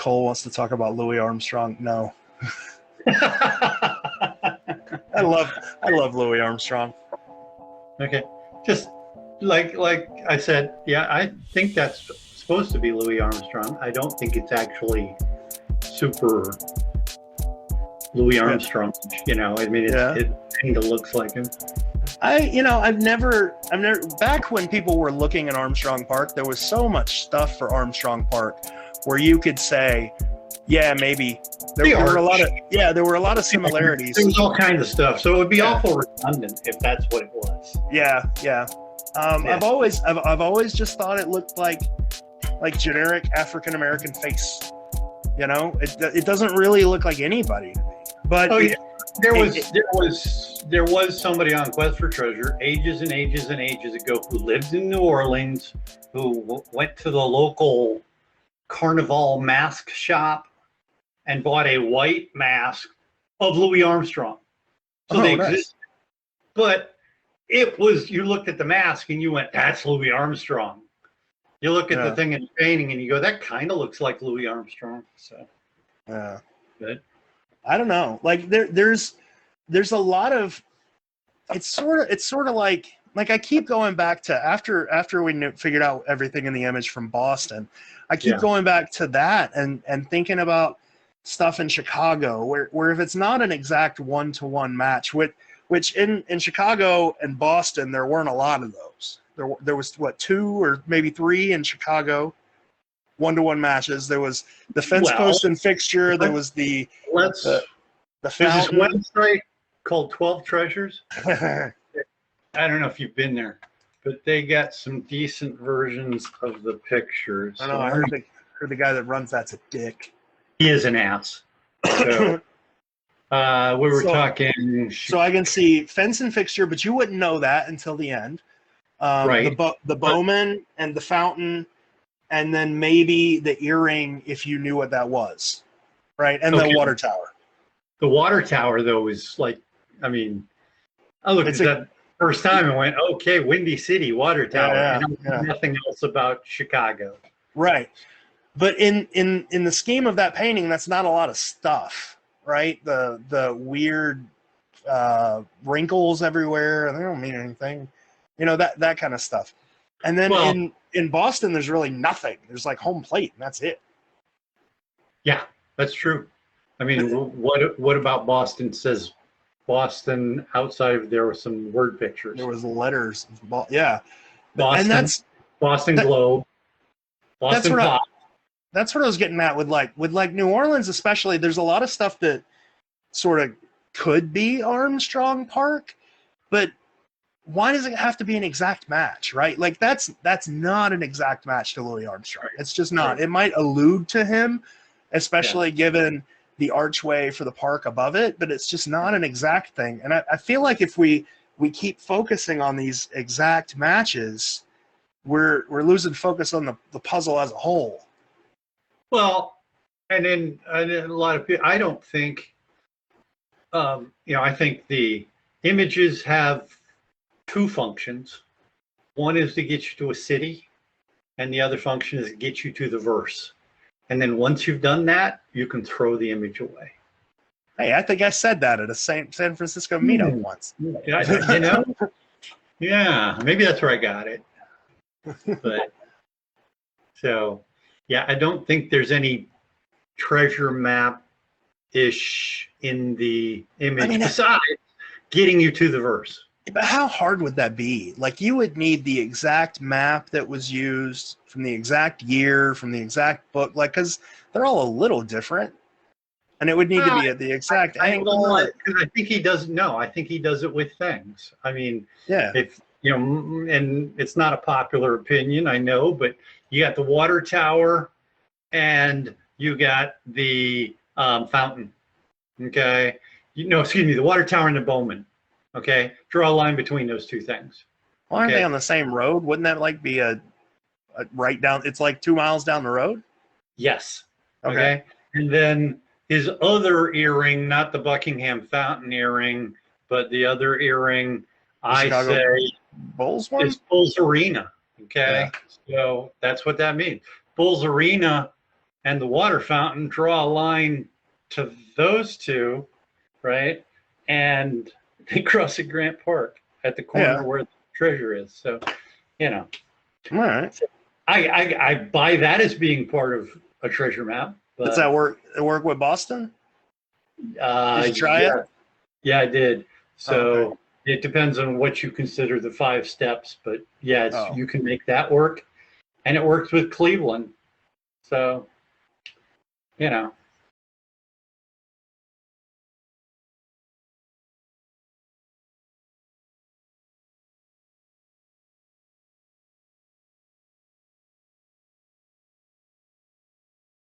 Cole wants to talk about Louis Armstrong. No. I love Louis Armstrong. Okay, just like I said, yeah, I think that's supposed to be Louis Armstrong. I don't think it's actually super Louis Armstrong. You know, I mean, it kind of looks like him. I've never back when people were looking at Armstrong Park, there was so much stuff for Armstrong Park where you could say, yeah, maybe there were a lot of similarities. There was all kinds of stuff, so it would be awful redundant if that's what it was. Yeah. I've always just thought it looked like generic African American face. You know, it doesn't really look like anybody to me. But there was somebody on Quest for Treasure ages and ages and ages ago who lived in New Orleans, who went to the local Carnival mask shop and bought a white mask of Louis Armstrong. So they exist. But it was, you looked at the mask and you went, that's Louis Armstrong. You look at the thing in the painting and you go, that kind of looks like Louis Armstrong. So, good. I don't know. Like there's a lot of, it's sort of like I keep going back to after we figured out everything in the image from Boston, I keep going back to that and thinking about stuff in Chicago where if it's not an exact 1-to-1 match, which in Chicago and Boston, there weren't a lot of those. There was 2 or maybe 3 in Chicago, 1-to-1 matches. There was the fence post and fixture. There was the fountain. There's this website called 12 Treasures. I don't know if you've been there, but they got some decent versions of the pictures. I know. I heard the guy that runs that's a dick. He is an ass. So, we were talking. So I can see fence and fixture, but you wouldn't know that until the end. Right. The bowman and the fountain, and then maybe the earring if you knew what that was, right? And the water tower. The water tower, though, is like, I mean, I looked at that first time and went, okay, Windy City, water tower. And I know nothing else about Chicago. Right. But in the scheme of that painting, that's not a lot of stuff, right? The weird wrinkles everywhere, they don't mean anything. You know, that kind of stuff. And then in Boston, there's really nothing. There's like home plate, and that's it. Yeah, that's true. I mean, what about Boston? Says Boston outside of there were some word pictures. There was letters. Yeah. Boston, and that's Boston Globe. Boston Pop. That's what I was getting at with New Orleans, especially. There's a lot of stuff that sort of could be Armstrong Park, but why does it have to be an exact match, right? Like that's not an exact match to Louis Armstrong. It's just not. It might allude to him, especially given the archway for the park above it, but it's just not an exact thing. And I feel like if we keep focusing on these exact matches, we're losing focus on the puzzle as a whole. Well, and then a lot of people, I don't think, I think the images have 2 functions. One is to get you to a city, and the other function is to get you to the verse. And then once you've done that, you can throw the image away. Hey, I think I said that at a San Francisco meetup once. You know? Yeah, maybe that's where I got it. But so, yeah, I don't think there's any treasure map-ish in the image besides getting you to the verse. But how hard would that be? Like, you would need the exact map that was used from the exact year, from the exact book, like, because they're all a little different. And it would need to be at the exact angle. I think he doesn't know. I think he does it with things. I mean, if, and it's not a popular opinion, I know, but you got the water tower and you got the fountain. Okay. The water tower and the Bowman. Okay, draw a line between those 2 things. Well, aren't they on the same road? Wouldn't that like be a right down? It's like 2 miles down the road. Yes. Okay. And then his other earring, not the Buckingham Fountain earring, but the other earring, Bulls one? Is Bulls Arena. Okay, so that's what that means. Bulls Arena and the water fountain, draw a line to those two, right? And they cross at Grant Park at the corner where the treasure is. So, you know, All right. I buy that as being part of a treasure map. But, Does that work with Boston? Did you try it? Yeah, I did. So it depends on what you consider the 5 steps, but yeah, you can make that work, and it works with Cleveland. So, you know,